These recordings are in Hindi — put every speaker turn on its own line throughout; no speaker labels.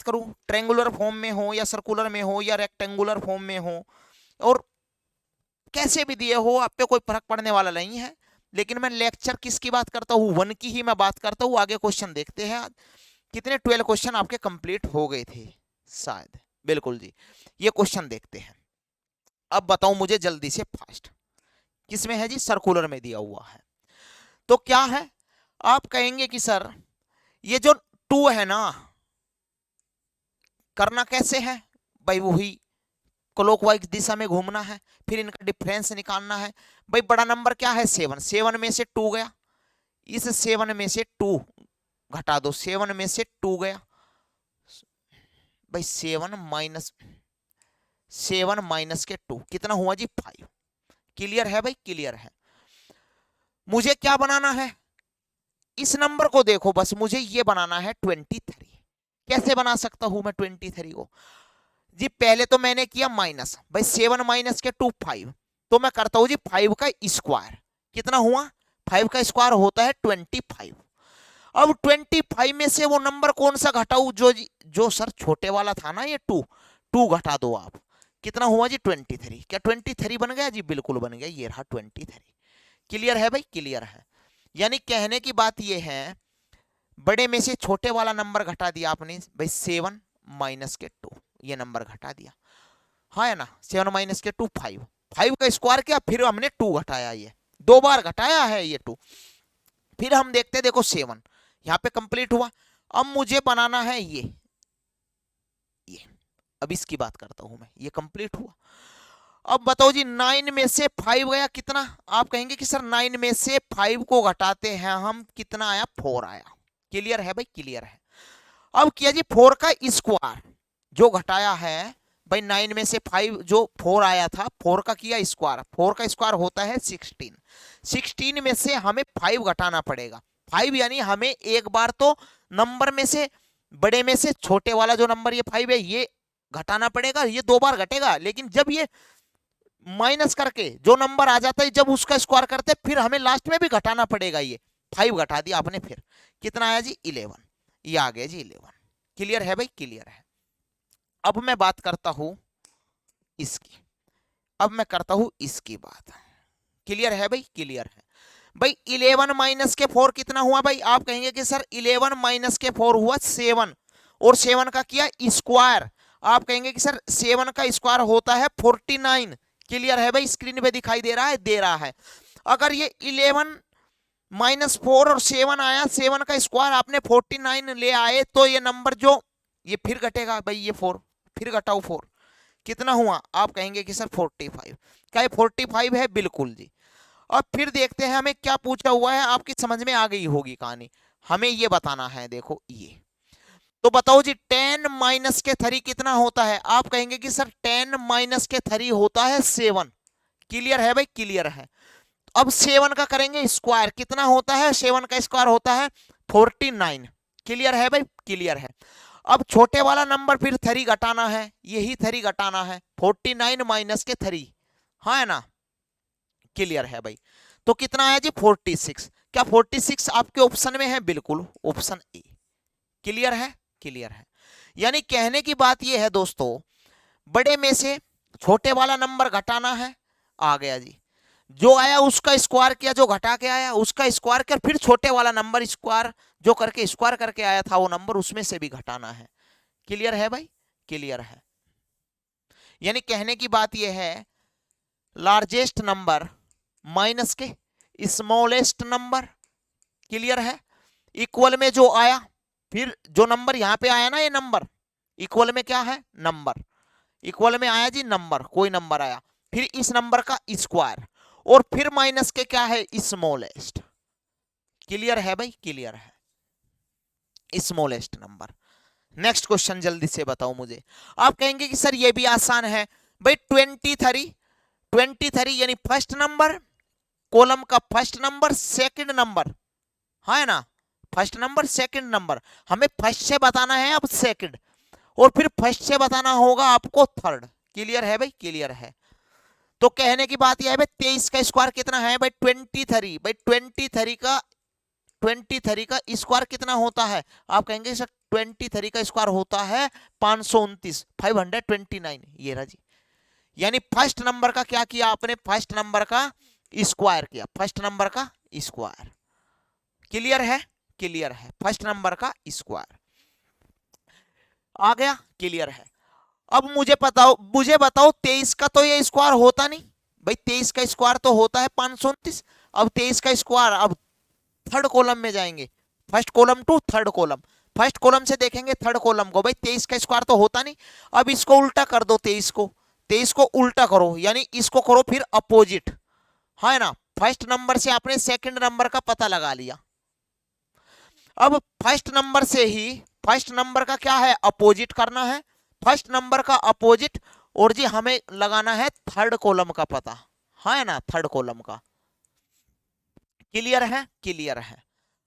करूं, ट्रायंगुलर फॉर्म में हो या सर्कुलर में हो या रेक्टेंगुलर फॉर्म में हो, और कैसे भी दिए हो, आप पे कोई फर्क पड़ने वाला नहीं है। लेकिन मैं लेक्चर किसकी बात करता हूँ, 1 की ही मैं बात करता हूँ। आगे क्वेश्चन देखते हैं। कितने 12 क्वेश्चन आपके कंप्लीट हो गए थे शायद, बिल्कुल जी। ये क्वेश्चन देखते हैं। अब बताओ मुझे जल्दी से फास्ट, किसमें है जी, सर्कुलर में दिया हुआ है। तो क्या है, आप कहेंगे कि सर ये जो 2 है ना, करना कैसे है भाई, वही क्लॉकवाइज दिशा में घूमना है, फिर इनका डिफरेंस निकालना है। भाई बड़ा नंबर क्या है 7, 7 में से 2 गया, इस 7 में से 2 घटा दो, 7 में से 2 गया भाई, 7 माइनस के 2 कितना हुआ जी 5। क्लियर है भाई, क्लियर है। मुझे क्या बनाना है, इस नंबर को देखो, बस मुझे ये बनाना है 23। कैसे बना सकता हूं मैं 23 को जी, पहले तो मैंने किया माइनस, भाई 7 माइनस के 2 5, तो मैं करता हूं जी 5 का स्क्वायर, कितना हुआ 5 का स्क्वायर होता है 25। अब 25 में से वो नंबर कौन सा घटाऊ, जो सर छोटे वाला था ना, ये 2 घटा दो आप, कितना हुआ जी 23। क्या 23 बन गया जी, बिल्कुल बन गया, ये रहा 23। क्लियर है भाई, क्लियर है। यानी कहने की बात ये है, बड़े में से छोटे वाला नंबर घटा दिया आपने भाई, 7 माइनस के 2, ये नंबर घटा दिया, हाँ है ना, 7 माइनस के 2 5, 5 का स्क्वायर किया, फिर हमने 2 घटाया, ये 2 बार घटाया है ये 2। फिर हम देखते, देखो 7 यहाँ पे कंप्लीट हुआ। अब मुझे बनाना है ये, अब इसकी बात करता हूं मैं, ये कंप्लीट हुआ। अब बताओ जी 9 में से 5 गया कितना, आप कहेंगे कि सर 9 में से 5 को घटाते हैं हम, कितना आया 4 आया। क्लियर है भाई, क्लियर है। अब किया जी 4 का स्क्वायर, जो घटाया है भाई 9 में से 5 जो 4 आया था, 4 का किया स्क्वायर, 4 का स्क्वायर होता है 16। 16 में से हमें 5 घटाना पड़ेगा, 5 यानी हमें एक बार तो नंबर में से, बड़े में से छोटे वाला जो नंबर ये 5 है, ये घटाना पड़ेगा, ये 2 बार घटेगा। लेकिन जब ये माइनस करके जो नंबर आ जाता है, जब उसका स्क्वायर करते हैं, फिर हमें लास्ट में भी घटाना पड़ेगा, ये 5 घटा दिया आपने, फिर कितना आया जी 11, ये आ गया जी 11। क्लियर है भाई, क्लियर है। अब मैं बात करता हूं इसकी, अब मैं करता हूं इसकी बात। क्लियर है भाई, क्लियर है। भाई 11 माइनस के 4 कितना हुआ भाई, आप कहेंगे कि सर 11 माइनस के 4 हुआ 7, और 7 का किया स्क्वायर, आप कहेंगे कि सर 7 का स्क्वायर होता है 49। क्लियर है भाई, स्क्रीन पे दिखाई दे रहा है, दे रहा है। अगर ये 11 माइनस 4 और 7 आया, 7 का स्क्वायर आपने 49 ले आए, तो ये नंबर जो ये फिर घटेगा भाई, ये 4 फिर घटाओ 4, कितना हुआ, आप कहेंगे कि सर 45। क्या ये 45 है, बिल्कुल जी। अब फिर देखते हैं हमें क्या पूछा हुआ है, आपकी समझ में आ गई होगी कहानी। हमें ये बताना है, देखो ये, तो बताओ जी 10 माइनस के 3 कितना होता है, आप कहेंगे कि सर 10 माइनस के 3 होता है 7। क्लियर है भाई, क्लियर है। अब 7 का करेंगे स्क्वायर, कितना होता है 7 का स्क्वायर होता है 49। क्लियर है भाई, क्लियर है। अब छोटे वाला नंबर फिर 3 घटाना है, यही 3 घटाना है, 49 माइनस के 3, हाँ है ना। क्लियर है भाई, तो कितना आया जी 46। क्या 46 आपके ऑप्शन में है, बिल्कुल ऑप्शन ए। क्लियर है, क्लियर है। यानी कहने की बात यह है दोस्तों, बड़े में से छोटे वाला नंबर घटाना है, आ गया जी, जो आया उसका स्क्वायर किया, जो घटा के आया उसका स्क्वायर किया, फिर छोटे वाला नंबर स्क्वायर जो करके स्क्वायर करके आया था वो नंबर, उसमें से भी घटाना है। क्लियर है भाई, क्लियर है। यानी कहने की बात यह है, लार्जेस्ट नंबर माइनस के स्मॉलेस्ट नंबर, क्लियर है, इक्वल में जो आया, फिर जो नंबर यहां पे आया ना, ये नंबर इक्वल में क्या है, नंबर इक्वल में आया जी, नंबर कोई नंबर आया, फिर इस नंबर का स्क्वायर, और फिर माइनस के क्या है, स्मॉलेस्ट। क्लियर है भाई, क्लियर है, स्मॉलेस्ट नंबर। नेक्स्ट क्वेश्चन जल्दी से बताओ मुझे। आप कहेंगे कि सर ये भी आसान है भाई, 23 यानी फर्स्ट नंबर, कॉलम का फर्स्ट नंबर सेकंड नंबर, हाँ है ना, फर्स्ट नंबर सेकंड नंबर, हमें फर्स्ट से बताना है अब सेकंड, और फिर फर्स्ट से बताना होगा आपको थर्ड। क्लियर है भाई, क्लियर है। तो कहने की बात यह है भाई, 23 का स्क्वायर कितना है भाई 23, भाई 23 का स्क्वायर कितना होता है, आप कहेंगे सर 523 का स्क्वायर होता है 529, 529, ये रहा जी। यानी फर्स्ट नंबर का क्या किया आपने, फर्स्ट नंबर का स्क्वायर किया, फर्स्ट नंबर का स्क्वायर। क्लियर है, क्लियर है, फर्स्ट नंबर का स्क्वायर आ गया, क्लियर है। अब मुझे बताओ 23 का तो ये स्क्वायर होता नहीं भाई, 23 का स्क्वायर तो होता है 529। अब 23 का स्क्वायर, अब थर्ड कॉलम में जाएंगे, first column to third column, first column से देखेंगे थर्ड कॉलम को, भाई 23 का स्क्वायर तो होता नहीं। अब इसको उल्टा कर दो, 23 को उल्टा करो, यानी इसको करो फिर अपोजिट, है ना। फर्स्ट नंबर से आपने सेकंड नंबर का पता लगा लिया। अब फर्स्ट नंबर से ही फर्स्ट नंबर का क्या है, अपोजिट करना है, फर्स्ट नंबर का अपोजिट, और जी हमें लगाना है थर्ड कॉलम का पता, है ना, थर्ड कॉलम का। क्लियर है, क्लियर है।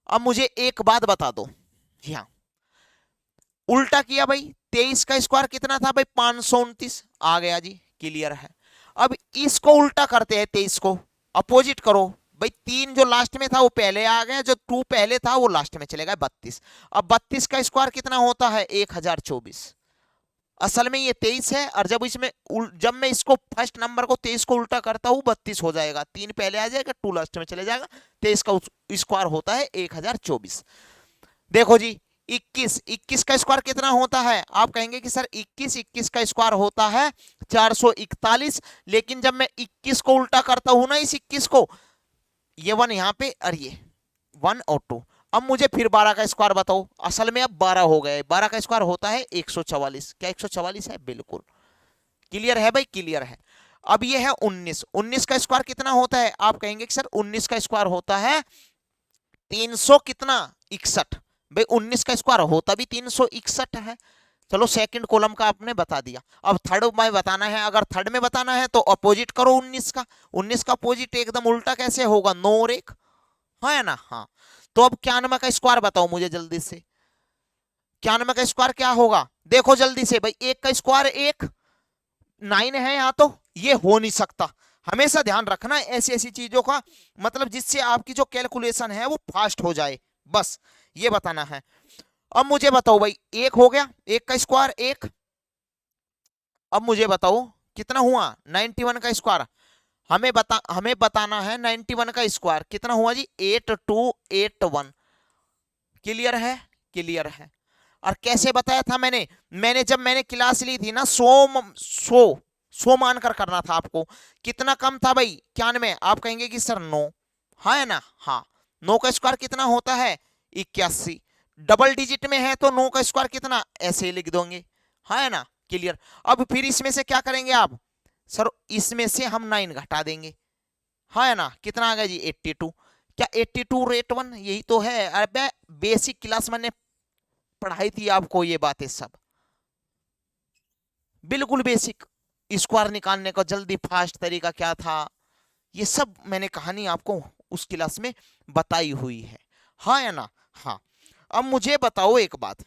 अब मुझे एक बात बता दो, जी हाँ, उल्टा किया भाई, 23 का स्क्वायर कितना था भाई 529 आ गया जी, क्लियर है। अब इसको उल्टा करते हैं, 23 को अपोजिट करो भाई, 3 जो लास्ट में था वो पहले आ गया, जो 2 पहले था वो लास्ट में चलेगा 32। अब 32 का स्क्वायर कितना होता है 1024, असल में ये 23 है, और जब मैं इसको फर्स्ट नंबर को 23 को उल्टा करता हूं 32 हो जाएगा, 3 पहले आ जाएगा 2 लास्ट में चले जाएगा, 23 का स्क्वायर होता है 1024। देखो जी 21 का स्क्वायर कितना होता है, आप कहेंगे कि सर 21 का स्क्वायर होता है 441, लेकिन जब मैं 21 को उल्टा करता हूं ना, इस 21 को, ये 1 यहाँ पे और ये 1 और 2। अब मुझे फिर 12 का स्क्वायर बताओ, असल में अब 12 हो गए, 12 का स्क्वायर होता है 144, क्या 144 है, बिल्कुल क्लियर है भाई, क्लियर है। अब ये है 19 का स्क्वायर कितना होता है, आप कहेंगे कि सर 19 का स्क्वायर होता है 300 कितना 61, भाई 19 का स्क्वायर होता भी 361 है। चलो सेकंड कॉलम का आपने बता दिया, अब थर्ड में बताना है, अगर थर्ड में बताना है तो अपोजिट करो 19 का, 19 का अपोजिट एकदम उल्टा कैसे होगा, 9 और 1, है ना। हाँ, तो अब 91 का स्क्वायर बताओ मुझे जल्दी से, 91 का स्क्वायर क्या होगा, देखो जल्दी से भाई, 1 का स्क्वायर 1, 9 है यहाँ, तो ये हो नहीं सकता। हमेशा ध्यान रखना ऐसी ऐसी चीजों का, मतलब जिससे आपकी जो कैलकुलेशन है वो फास्ट हो जाए, बस ये बताना है। अब मुझे बताओ भाई, 1 हो गया, 1 का स्क्वायर 1। अब मुझे बताओ कितना हुआ 91 का स्क्वायर, हमें बताना है 91 का स्क्वायर कितना हुआ जी, 8281। क्लियर है, क्लियर है। और कैसे बताया था जब मैंने क्लास ली थी ना, 100 मानकर करना था आपको। कितना कम था भाई 91, आप कहेंगे कि सर 9, हाँ है ना, हाँ 9 का स्क्वायर कितना होता है 81, डबल डिजिट में है तो 9 का स्क्वायर कितना ऐसे ही लिख दोगे, हाँ है ना, क्लियर। अब फिर इसमें से क्या करेंगे आप, सर इसमें से हम 9 घटा देंगे, हाँ है ना, कितना आ गया जी 82, क्या 82 रेट 1, यही तो है। अरे बेसिक क्लास मैंने पढ़ाई थी आपको ये बातें सब, बिल्कुल बेसिक, स्क्वायर निकालने का जल्दी फास्ट तरीका क्या था, ये सब मैंने कहानी आपको उस क्लास में बताई हुई है, हाँ या ना। हाँ, अब मुझे बताओ एक बात,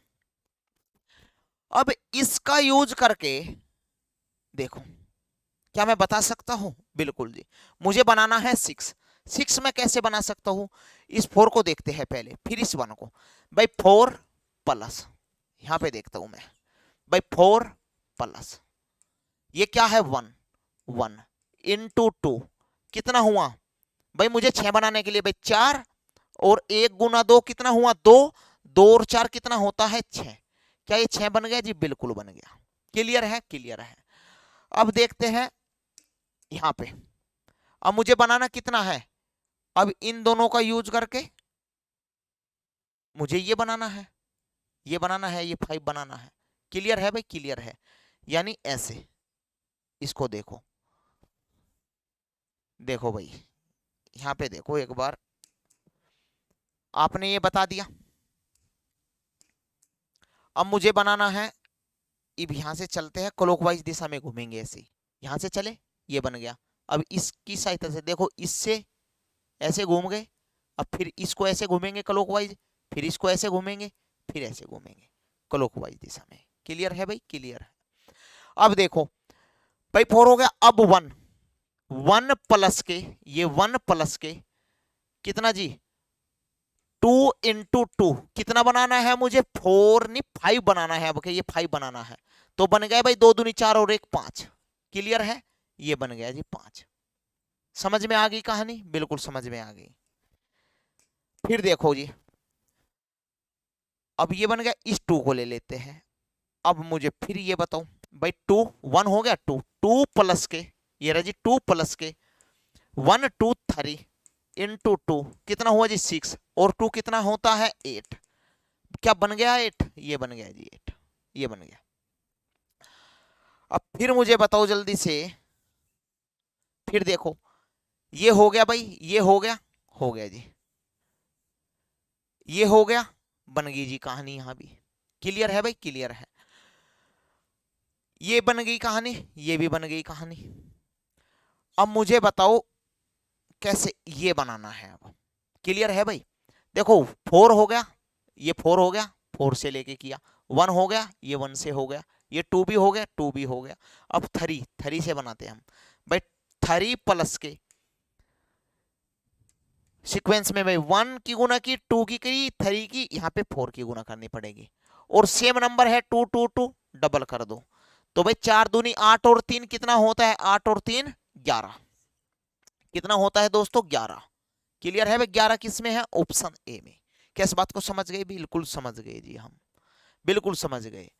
अब इसका यूज करके देखो क्या मैं बता सकता हूं, बिल्कुल जी। मुझे बनाना है 6 में कैसे बना सकता हूं, इस 4 को देखते हैं पहले, फिर इस 1 को। भाई 4 प्लस, यहां पे देखता हूं मैं, भाई 4 प्लस ये क्या है 1 इंटू 2 कितना हुआ भाई, मुझे 6 बनाने के लिए भाई 4, और 1 गुना 2 कितना हुआ 2, 2 और 4 कितना होता है 6, क्या ये 6 बन गया जी, बिल्कुल बन गया। क्लियर है, क्लियर है। अब देखते हैं यहां पे, अब मुझे बनाना कितना है, अब इन दोनों का यूज करके मुझे ये बनाना है, ये बनाना है, ये 5 बनाना है। क्लियर है भाई, क्लियर है। यानी ऐसे इसको देखो, देखो भाई यहां पे देखो एक बार, आपने ये बता दिया, अब मुझे बनाना है, अब यहां से चलते हैं क्लॉकवाइज दिशा में घूमेंगे, ऐसे यहां से चले, ये बन गया। अब इसकी सहायता से देखो, इससे ऐसे घूम गए, अब फिर इसको ऐसे घूमेंगे क्लॉकवाइज, फिर इसको ऐसे घूमेंगे, फिर ऐसे घूमेंगे क्लॉकवाइज दिशा में। क्लियर है भाई, क्लियर है। अब देखो भाई 4 हो गया, अब 1 प्लस के, ये 1 प्लस के कितना जी 2 × 2 कितना बनाना है मुझे, 4 नहीं 5 बनाना है। अब ये 5 बनाना है तो बन गया भाई 2 दूनी 4 और 1 5। क्लियर है, ये बन गया जी 5। समझ में आ गई कहानी, बिल्कुल समझ में आ गई। फिर देखो जी, अब ये बन गया, इस 2 को ले लेते हैं। अब मुझे फिर ये बताओ भाई 2 1 हो गया, 2 2 प्लस के, ये रहा जी 2 प्लस के 1 2 3 इंटू 2 कितना हुआ जी 6, और 2 कितना होता है 8। क्या बन गया 8, ये बन गया जी 8, ये बन गया। अब फिर मुझे बताओ जल्दी से, फिर देखो ये हो गया भाई, ये हो गया जी, ये हो गया, बन गई जी कहानी यहां भी। क्लियर है भाई, क्लियर है। ये बन गई कहानी, ये भी बन गई कहानी। अब मुझे बताओ कैसे ये बनाना है। अब क्लियर है भाई, देखो 4 हो गया, ये 4 हो गया, 4 से लेके किया, 1 हो गया, ये 1 से हो गया, ये 2 भी हो गया, 2 भी हो गया। अब 3 से बनाते हैं हम भाई, 3 प्लस के सीक्वेंस में भाई 1 की गुना की, 2 की करी, 3 की, यहाँ पे 4 की गुना करनी पड़ेगी। और सेम नंबर है 2 2 2, डबल कर दो तो भाई 4 दूनी 8 और 3 कितना होता है, 8 और 3 11। कितना होता है दोस्तों, 11। क्लियर है भाई, 11 किस में है, ऑप्शन ए में। क्या इस बात को समझ गए, बिल्कुल समझ गए जी, हम बिल्कुल समझ गए।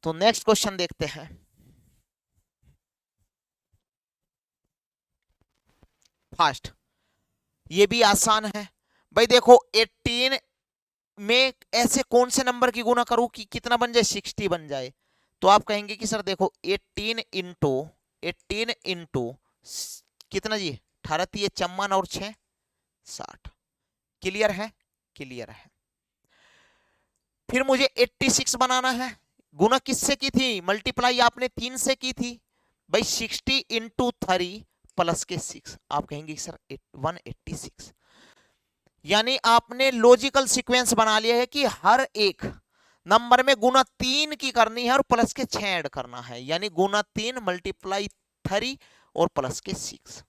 तो नेक्स्ट क्वेश्चन देखते हैं। फास्ट, ये भी आसान है भाई। देखो 18 में ऐसे कौन से नंबर की गुना करूं कि कितना बन जाए, 60 बन जाए। तो आप कहेंगे कि सर देखो 18 इंटू कितना जी, 18 3 54 और 6 60। क्लियर है, क्लियर है। फिर मुझे 86 बनाना है। गुना किससे की थी, मल्टीप्लाई आपने 3 से की थी भाई, 60 इंटू 3 प्लस के 6। आप कहेंगे सर 186, यानी आपने लॉजिकल सीक्वेंस बना लिया है कि हर एक नंबर में गुना 3 की करनी है और प्लस के 6 ऐड करना है, यानी गुना 3 मल्टीप्लाई 3 और प्लस के 6।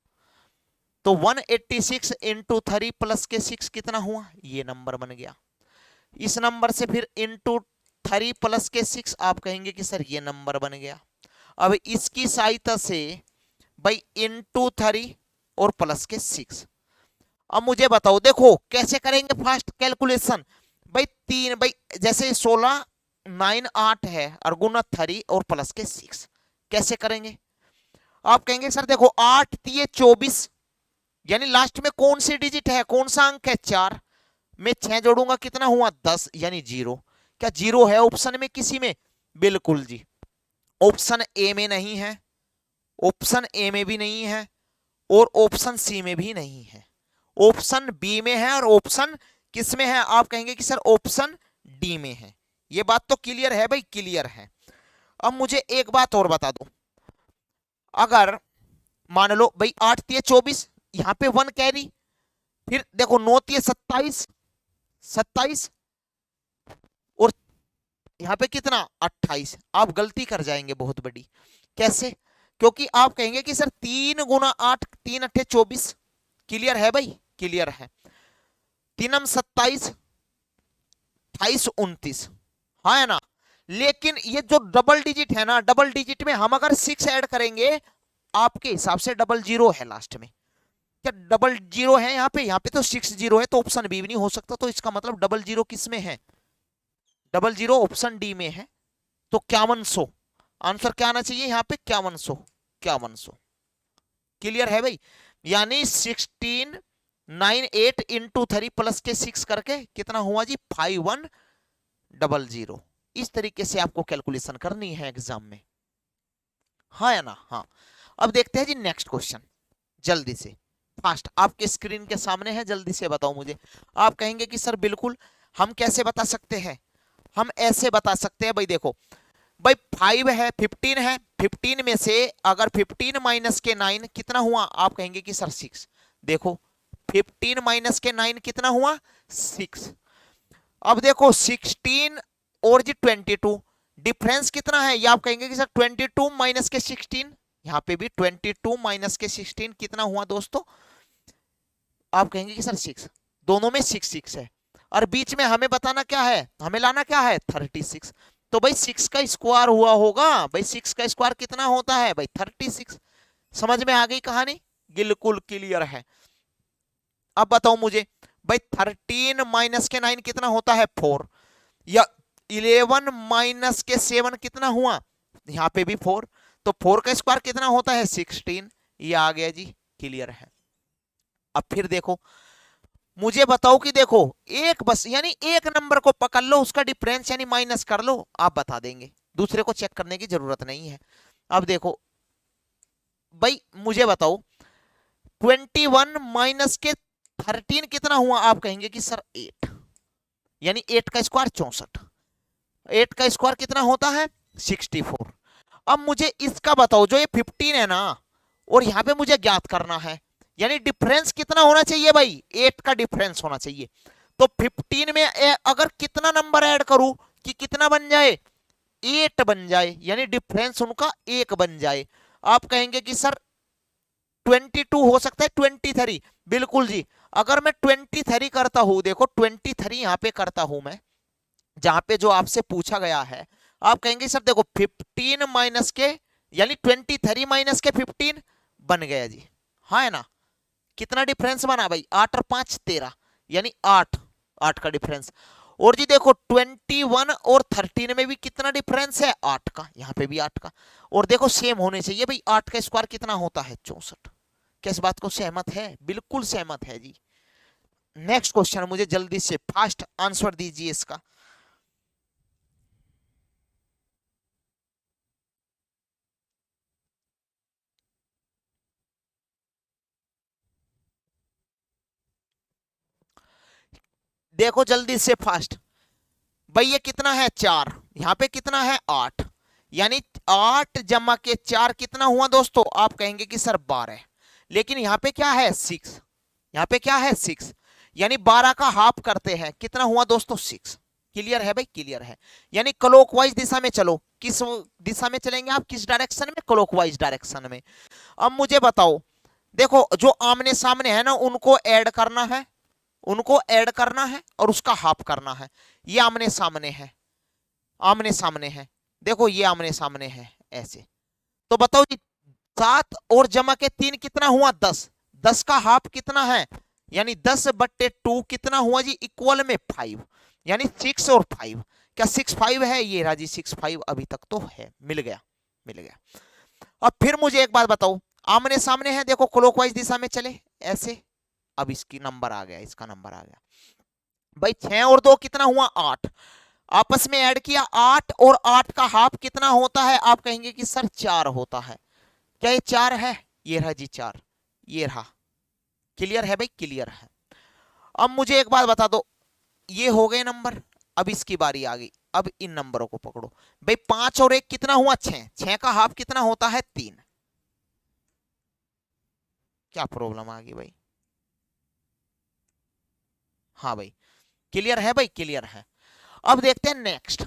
तो 186 इंटू 3 प्लस के 6 कितना हुआ, ये नंबर बन गया। इस नंबर से फिर इंटू 3 प्लस के 6, आप कहेंगे कि सर ये नंबर बन गया। अब इसकी सहायता से भाई इंटू 3 और प्लस के 6। अब मुझे बताओ, देखो कैसे करेंगे फास्ट कैलकुलेशन भाई। 3 भाई जैसे 16 9 8 है और गुना 3 और प्लस के 6 कैसे करेंगे। आप कहेंगे सर देखो 8 3 24, यानी लास्ट में कौन सी डिजिट है, कौन सा अंक है, 4 में 6 जोड़ूंगा कितना हुआ 10, यानी 0। क्या 0 है ऑप्शन में किसी में, बिल्कुल जी। ऑप्शन ए में नहीं है, ऑप्शन ए में भी नहीं है, और ऑप्शन सी में भी नहीं है, ऑप्शन बी में है, और ऑप्शन किस में है, आप कहेंगे कि सर ऑप्शन डी में है। ये बात तो क्लियर है भाई, क्लियर है। अब मुझे एक बात और बता दो, अगर मान लो भाई 8 3 24, यहां पे 1 कैरी, फिर देखो 9 3 27 27, और यहां पे कितना 28। आप गलती कर जाएंगे बहुत बड़ी। कैसे, क्योंकि आप कहेंगे कि सर 3 गुना 8 3 8 24। क्लियर है भाई, क्लियर है। 3 27 28 29, हाँ है ना। लेकिन ये जो डबल डिजिट है ना, डबल डिजिट में हम अगर 6 ऐड करेंगे, आपके हिसाब से डबल जीरो है लास्ट में। क्या डबल जीरो है यहाँ पे तो 6 जीरो है, तो ऑप्शन बी भी नहीं हो सकता। तो इसका मतलब डबल जीरो किस में है, डबल जीरो ऑप्शन डी में है। तो 5100 आंसर क्या आना चाहिए यहाँ पे, 5100 5100। क्लियर है भाई, यानी 1698 इंटू 3 प्लस के 6 करके कितना हुआ जी 5100। इस तरीके से आपको कैलकुलेशन करनी है एग्जाम में, हाँ या ना, हाँ। अब देखते हैं जी नेक्स्ट क्वेश्चन, जल्दी से फास्ट, आपके स्क्रीन के सामने है, जल्दी से बताओ मुझे। आप कहेंगे कि सर बिल्कुल, हम कैसे बता सकते हैं, हम ऐसे बता सकते हैं भाई। देखो भाई 5 है 15 है, 15 में से अगर 15 माइनस के 9 कितना हुआ, आप कहेंगे कि सर 6। देखो 15 माइनस के 9 कितना हुआ 6। अब देखो 16 और जी 22, डिफरेंस कितना है, ये आप कहेंगे कि सर 22 माइनस के 16, यहाँ पे भी 22 माइनस के 16 कितना हुआ दोस्तों, आप कहेंगे कि सर 6। दोनों में 6 6 है, और बीच में हमें बताना क्या है, हमें लाना क्या है 36। तो भाई 6 का स्क्वायर हुआ होगा, भाई 6 का स्क्वायर कितना होता है भाई 36। समझ में आ गई कहानी, बिल्कुल क्लियर है। अब बताओ मुझे भाई 13 माइनस के 9 कितना होता है 4, या 11 माइनस के 7 कितना हुआ, यहाँ पे भी 4, तो 4 का स्क्वायर कितना होता है 16। ये आ गया जी, क्लियर है। अब फिर देखो, मुझे बताओ कि देखो एक बस यानी एक नंबर को पकड़ लो, उसका डिफरेंस यानी माइनस कर लो, आप बता देंगे, दूसरे को चेक करने की जरूरत नहीं है। अब देखो भाई मुझे बताओ 21 माइनस के 13 कितना हुआ, आप कहेंगे कि सर 8, यानी 8 का स्क्वायर 64, 8 का स्क्वायर कितना होता है 64। अब मुझे इसका बताओ, जो ये 15 है ना, और यहां पे मुझे ज्ञात करना है, यानी डिफरेंस कितना होना चाहिए भाई 8 का डिफरेंस होना चाहिए। तो 15 में अगर कितना नंबर ऐड करूं कि कितना बन जाए 8 बन जाए, यानी डिफरेंस उनका 1 बन जाए। आप कहेंगे कि सर 22 हो सकता है 23, बिल्कुल जी। अगर मैं 23 करता हूं, देखो 23 यहां पे करता हूं मैं, जहां पे जो आपसे पूछा गया है, आप कहेंगे सर देखो 15 माइनस के, यानी 23 माइनस के 15 बन गया जी, हाँ है ना। कितना डिफरेंस बना भाई 8 और 5 13, यानी 8, 8 का डिफरेंस। और जी देखो 21 और 13 में भी कितना डिफरेंस है 8 का, यहाँ पे भी 8 का। और देखो सेम होने चाहिए भाई, 8 का स्क्वायर कितना होता है 64। क्या इस बात को सहमत है, बिल्कुल सहमत है जी। नेक्स्ट क्वेश्चन, मुझे जल्दी से फास्ट आंसर दीजिए इसका। देखो जल्दी से फास्ट, भाई ये कितना है 4, यहाँ पे कितना है 8, यानी 8 जमा के 4 कितना हुआ दोस्तों, आप कहेंगे कि सर 12, लेकिन यहाँ पे क्या है 6, यहाँ पे क्या है 6, यानी 12 का हाफ करते हैं, कितना हुआ दोस्तों 6। क्लियर है भाई, क्लियर है। यानी क्लॉकवाइज दिशा में चलो, किस दिशा में चलेंगे आप, किस डायरेक्शन में, क्लॉकवाइज डायरेक्शन में। अब मुझे बताओ, देखो जो आमने सामने है ना, उनको ऐड करना है, उनको ऐड करना है और उसका हाफ करना है। ये आमने सामने है, आमने सामने है, देखो ये आमने सामने है ऐसे। तो बताओ जी 7 और जमा के 3 कितना हुआ 10, 10 का हाफ कितना है, यानी 10/2 कितना हुआ जी इक्वल में 5, यानी 6 और 5। क्या 6 5 है, ये राजी 6 5 अभी तक तो है, मिल गया, मिल गया। अब फिर मुझे एक बात बताओ, आमने सामने है, देखो क्लॉकवाइज दिशा में चले ऐसे। अब इसकी नंबर आ गया, इसका नंबर आ गया भाई 6 और 2 कितना हुआ 8, आपस में ऐड किया 8, और 8 का हाफ कितना होता है, आप कहेंगे कि सर 4 होता है। क्या ये 4 है, ये रहा जी 4, ये रहा। क्लियर है भाई, क्लियर है। अब मुझे एक बात बता दो, ये हो गए नंबर, अब इसकी बारी आ गई, अब इन नंबरों को पकड़ो भाई। 5 और 1 कितना हुआ 6, 6 का हाफ कितना होता है 3। क्या प्रॉब्लम आ गई भाई, हाँ भाई क्लियर है भाई, क्लियर है। अब देखते हैं नेक्स्ट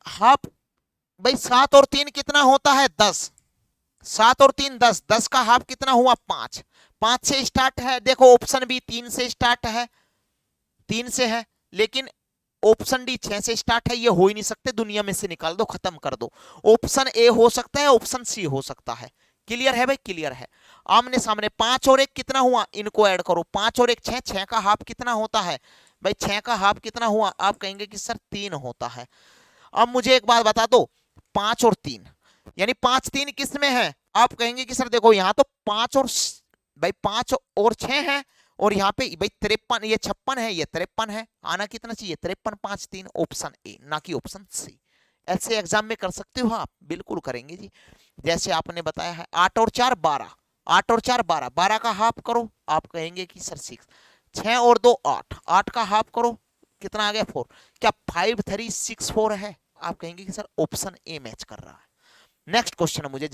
हाफ, भाई 7 और 3 कितना होता है 10, 7 और 3 10, 10 का हाफ कितना हुआ 5, 5 से स्टार्ट है, देखो ऑप्शन बी 3 से स्टार्ट है, 3 से है, लेकिन ऑप्शन डी 6 से स्टार्ट है, ये हो ही नहीं सकते, दुनिया में से निकाल दो, खत्म कर दो। ऑप्शन ए हो सकता है, ऑप्शन सी हो सकता है। क्लियर है भाई, क्लियर है। आमने सामने 5 और 1 कितना हुआ, इनको ऐड करो, 5 और 1 6, 6 का हाफ कितना होता है भाई, 6 का हाफ कितना हुआ, आप कहेंगे कि सर 3 होता है। अब मुझे एक बात बता दो, 5 और 3, यानी 5 3 किस में है, आप कहेंगे कि सर देखो यहाँ तो 5 और भाई 5 और 6 है, और यहाँ पे भाई 53, ये 56 है, ये 53 है, आना कितना चाहिए 53, 5 3, ऑप्शन ए ना कि ऑप्शन सी। ऐसे एग्जाम में कर सकते हो आप, बिल्कुल करेंगे जी, जैसे आपने बताया है। 8 और 4 12, 8 और 4 12, 12 का हाफ करो, आप कहेंगे कि सर 6, 6 और 2 8, 8 का हाफ करो, कितना आ गया 4। क्या 5 3 6 4 है, आप कहेंगे कि सर ऑप्शन ए मैच कर रहा है। नेक्स्ट क्वेश्चन मुझे